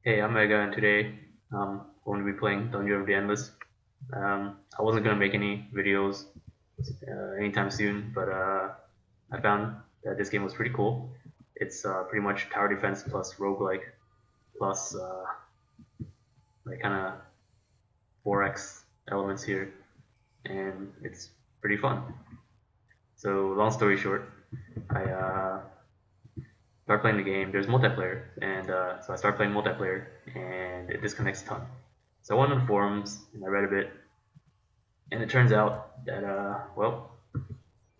Hey, I'm Mega, and today going to be playing Dungeon of the Endless. I wasn't going to make any videos anytime soon, but I found that this game was pretty cool. It's pretty much tower defense plus roguelike plus like kind of 4x elements here, and it's pretty fun. So long story short, I start playing the game. There's multiplayer, and so I start playing multiplayer, and it disconnects a ton. So I went on the forums and I read a bit, and it turns out that well,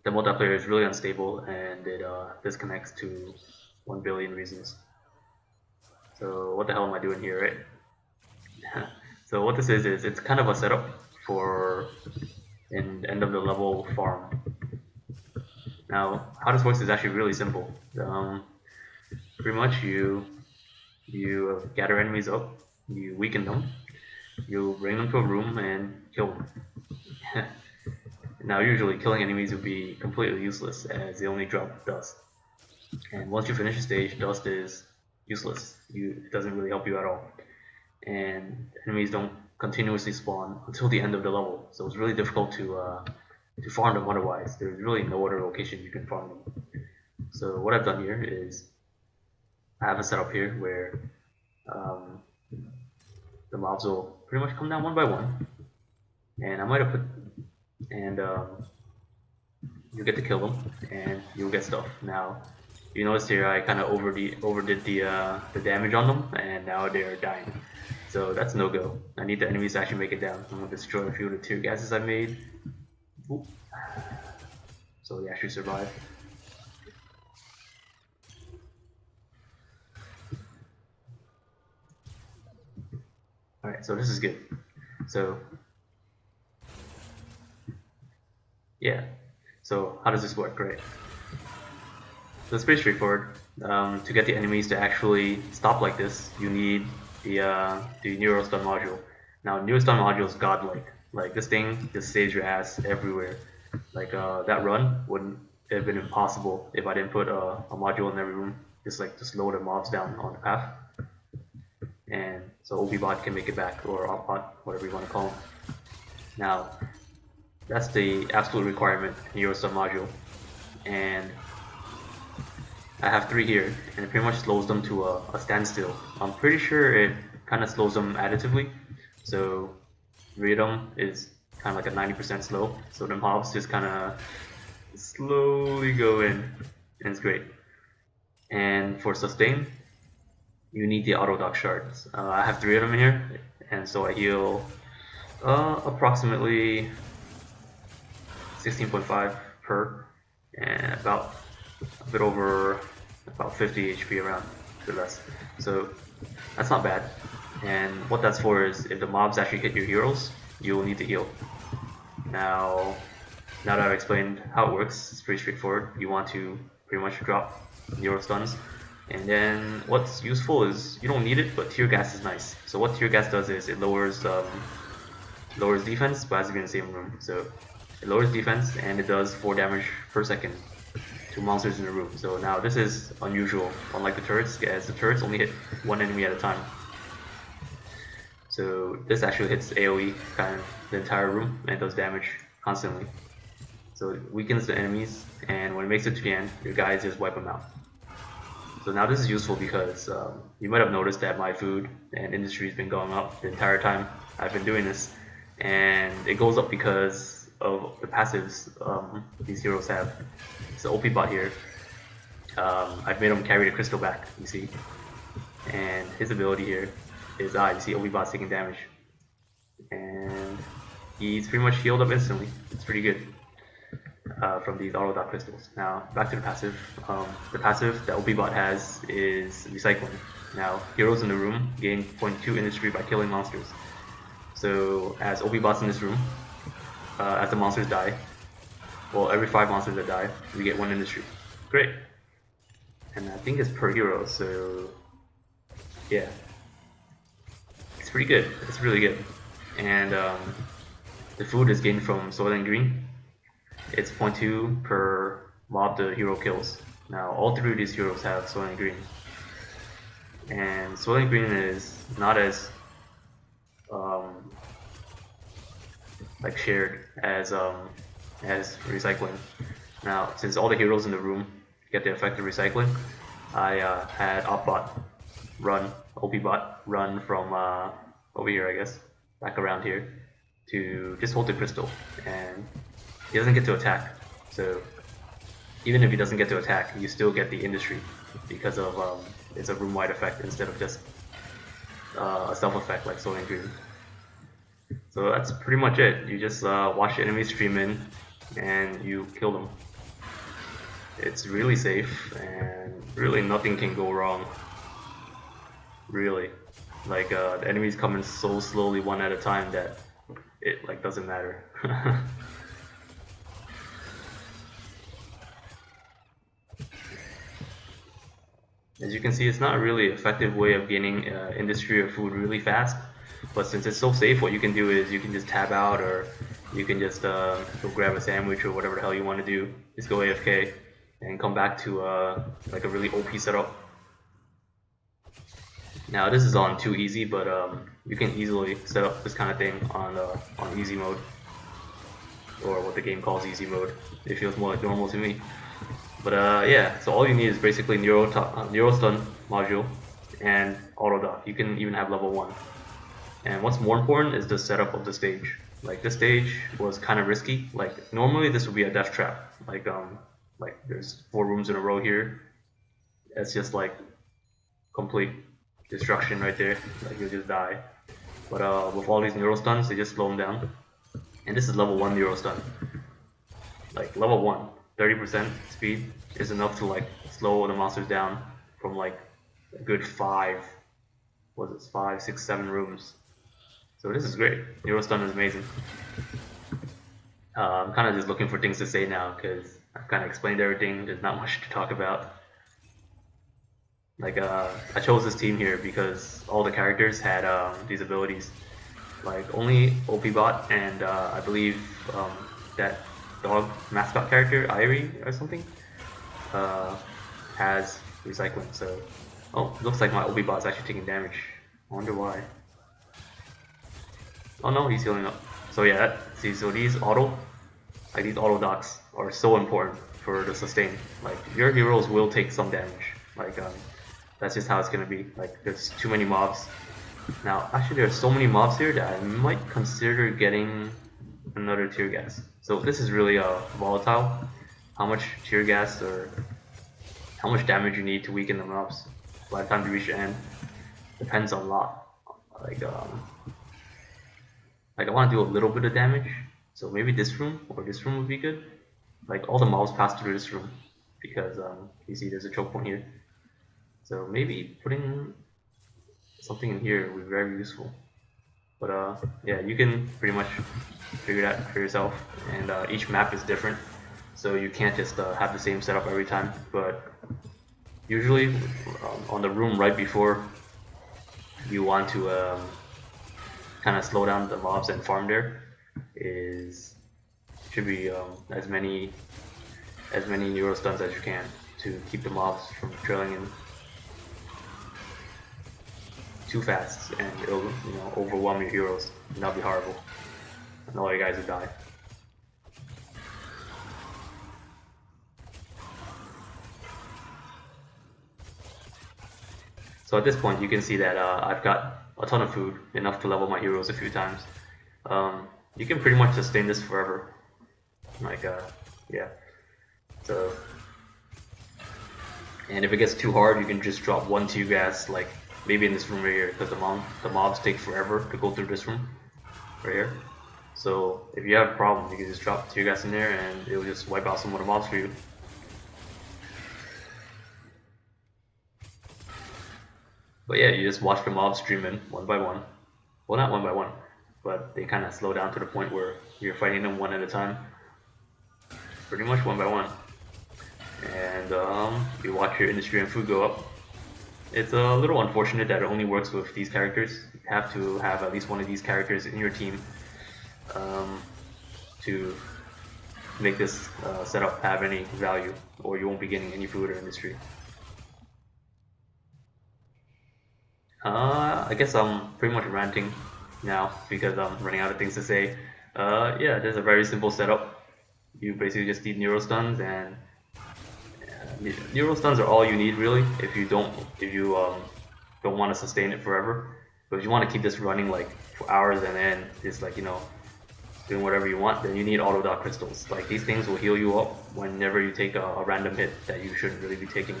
the multiplayer is really unstable and it disconnects to 1 billion reasons. So what the hell am I doing here, right? So what this is it's kind of a setup for an end of the level farm. Now how this works is actually really simple. Pretty much you gather enemies up, you weaken them, you bring them to a room and kill them. Now usually killing enemies would be completely useless as they only drop dust. And once you finish a stage, dust is useless. It doesn't really help you at all. And enemies don't continuously spawn until the end of the level. So it's really difficult to farm them otherwise. There's really no other location you can farm them. So what I've done here is I have a setup here where the mobs will pretty much come down one by one. And I might have put and you get to kill them and you'll get stuff. Now you notice here I kind of overdid the damage on them, and now they're dying. So that's no go. I need the enemies to actually make it down. I'm gonna destroy a few of the tear gases I made. Oop. So they actually survive. Alright, so this is good. So yeah, so how does this work, right? So it's pretty straightforward. To get the enemies to actually stop like this, you need the Neurostun module. Now, Neurostun module is godlike. Like this thing just saves your ass everywhere. Like that run wouldn't have been impossible if I didn't put a module in every room. Just slow the mobs down on the path, and so Opbot can make it back, or Opbot, whatever you want to call him. Now, that's the absolute requirement in Neurostun module, and I have 3 here, and it pretty much slows them to a standstill. I'm pretty sure it kind of slows them additively, so 3 of them is kind of like a 90% slow, so the mobs just kind of slowly go in, and it's great. And for sustain, you need the autodoc shards. I have 3 of them here, and so I heal approximately 16.5 per, and about a bit over about 50 HP around, a bit less. So that's not bad. And what that's for is if the mobs actually hit your heroes, you will need to heal. Now that I've explained how it works, it's pretty straightforward. You want to pretty much drop Neurostuns, and then what's useful is you don't need it, but tear gas is nice. So what tear gas does is it lowers defense, but has to be in the same room. So it lowers defense, and it does 4 damage per second to monsters in the room. So now this is unusual, unlike the turrets, as the turrets only hit 1 enemy at a time. So this actually hits AoE kind of the entire room and does damage constantly. So it weakens the enemies, and when it makes it to the end, your guys just wipe them out. So now this is useful because you might have noticed that my food and industry has been going up the entire time I've been doing this, and it goes up because of the passives these heroes have. So Opbot here, I've made him carry the crystal back, you see, and his ability here is you see Opbot's taking damage, and he's pretty much healed up instantly. It's pretty good from these autodoc crystals. Now back to the passive. The passive that Opbot has is recycling. Now heroes in the room gain 0.2 industry by killing monsters. So as Opbot's in this room, as the monsters die, well, every 5 monsters that die, we get 1 industry. Great. And I think it's per hero, so yeah. It's pretty good. It's really good. And the food is gained from Soylent Green. It's 0.2 per mob the hero kills. Now, all 3 of these heroes have Soylent Green. and Soylent Green is not as like shared as recycling. Now, since all the heroes in the room get the effect of recycling, I had Opbot run, Opbot run from over here, I guess, back around here, to just hold the crystal, and he doesn't get to attack. So even if he doesn't get to attack, you still get the industry because of it's a room-wide effect instead of just a self effect like Soylent Green. So that's pretty much it. You just watch the enemies stream in and you kill them. It's really safe and really nothing can go wrong. Really. Like the enemies come in so slowly one at a time that it like doesn't matter. As you can see, it's not a really effective way of gaining industry or food really fast, but since it's so safe, what you can do is you can just tab out, or you can just go grab a sandwich or whatever the hell you want to do. Just go AFK and come back to like a really OP setup. Now this is on too easy, but you can easily set up this kind of thing on easy mode, or what the game calls easy mode. It feels more like normal to me. But yeah, so all you need is basically Neurostun module and autodoc. You can even have level 1. And what's more important is the setup of the stage. Like this stage was kind of risky. Like normally this would be a death trap. Like there's 4 rooms in a row here. It's just like complete destruction right there. Like you'll just die. But with all these Neurostuns, they just slow them down. And this is level 1 Neurostun. Like level 1. 30% speed is enough to like slow the monsters down from like a good 5, 6, 7 rooms. So this is great. Neurostun is amazing. I'm kind of just looking for things to say now because I've kind of explained everything. There's not much to talk about. Like I chose this team here because all the characters had these abilities. Like only Opbot and I believe that dog mascot character, Irie or something, has recycling. So, oh, looks like my Opbot is actually taking damage. I wonder why. Oh no, he's healing up. So yeah, see, so these autodocs are so important for the sustain. Like your heroes will take some damage. Like that's just how it's gonna be. Like there's too many mobs. Now, actually, there's so many mobs here that I might consider getting another tear gas. So this is really volatile. How much tear gas or how much damage you need to weaken the mobs by the time you reach the end depends a lot. Like I want to do a little bit of damage, so maybe this room or this room would be good. Like all the mobs pass through this room because you see there's a choke point here. So maybe putting something in here would be very useful. But yeah, you can pretty much figure that for yourself, and each map is different, so you can't just have the same setup every time. But usually on the room right before you want to kind of slow down the mobs and farm there should be as many Neurostuns as you can to keep the mobs from trailing in too fast, and it'll overwhelm your heroes, and that'll be horrible. And all you guys will die. So at this point, you can see that I've got a ton of food, enough to level my heroes a few times. You can pretty much sustain this forever. Like, yeah. So, and if it gets too hard, you can just drop 1 tear gas, like maybe in this room right here, because the mobs take forever to go through this room right here. So if you have a problem, you can just drop tear gas in there, and it'll just wipe out some of the mobs for you. But yeah, you just watch the mobs stream in one by one. Well, not one by one, but they kind of slow down to the point where you're fighting them one at a time. Pretty much one by one. And you watch your industry and food go up. It's a little unfortunate that it only works with these characters. You have to have at least one of these characters in your team to make this setup have any value, or you won't be getting any food or industry. I guess I'm pretty much ranting now because I'm running out of things to say. Yeah, there's a very simple setup. You basically just need Neurostuns, and Neurostuns are all you need really. If you don't want to sustain it forever, but if you want to keep this running like for hours and then just like doing whatever you want, then you need autodoc crystals. Like these things will heal you up whenever you take a random hit that you shouldn't really be taking.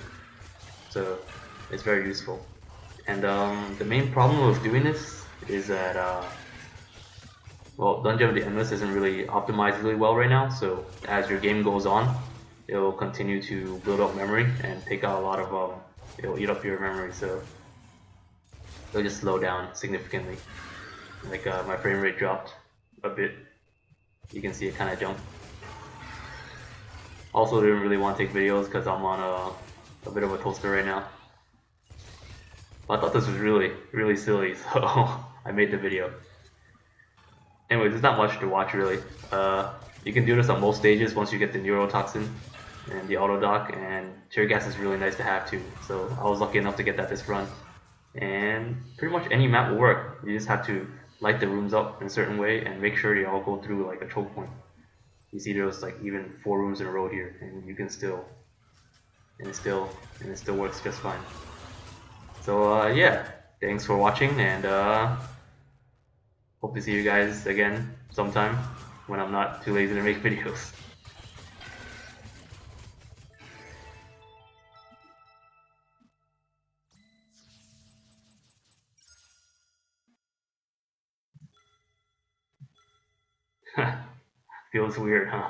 So it's very useful. And the main problem with doing this is that well, Dungeon of the Endless isn't really optimized really well right now. So as your game goes on, it'll continue to build up memory and take out a lot of it'll eat up your memory. So it'll just slow down significantly. Like my frame rate dropped a bit. You can see it kind of jump. Also, didn't really want to take videos because I'm on a bit of a toaster right now. I thought this was really, really silly, so I made the video. Anyways, there's not much to watch really. You can do this on most stages once you get the neurotoxin and the autodoc, and tear gas is really nice to have too. So I was lucky enough to get that this run. And pretty much any map will work. You just have to light the rooms up in a certain way and make sure they all go through like a choke point. You see there's like even 4 rooms in a row here, and you can still, and it still works just fine. So yeah, thanks for watching, and hope to see you guys again sometime when I'm not too lazy to make videos. Feels weird, huh?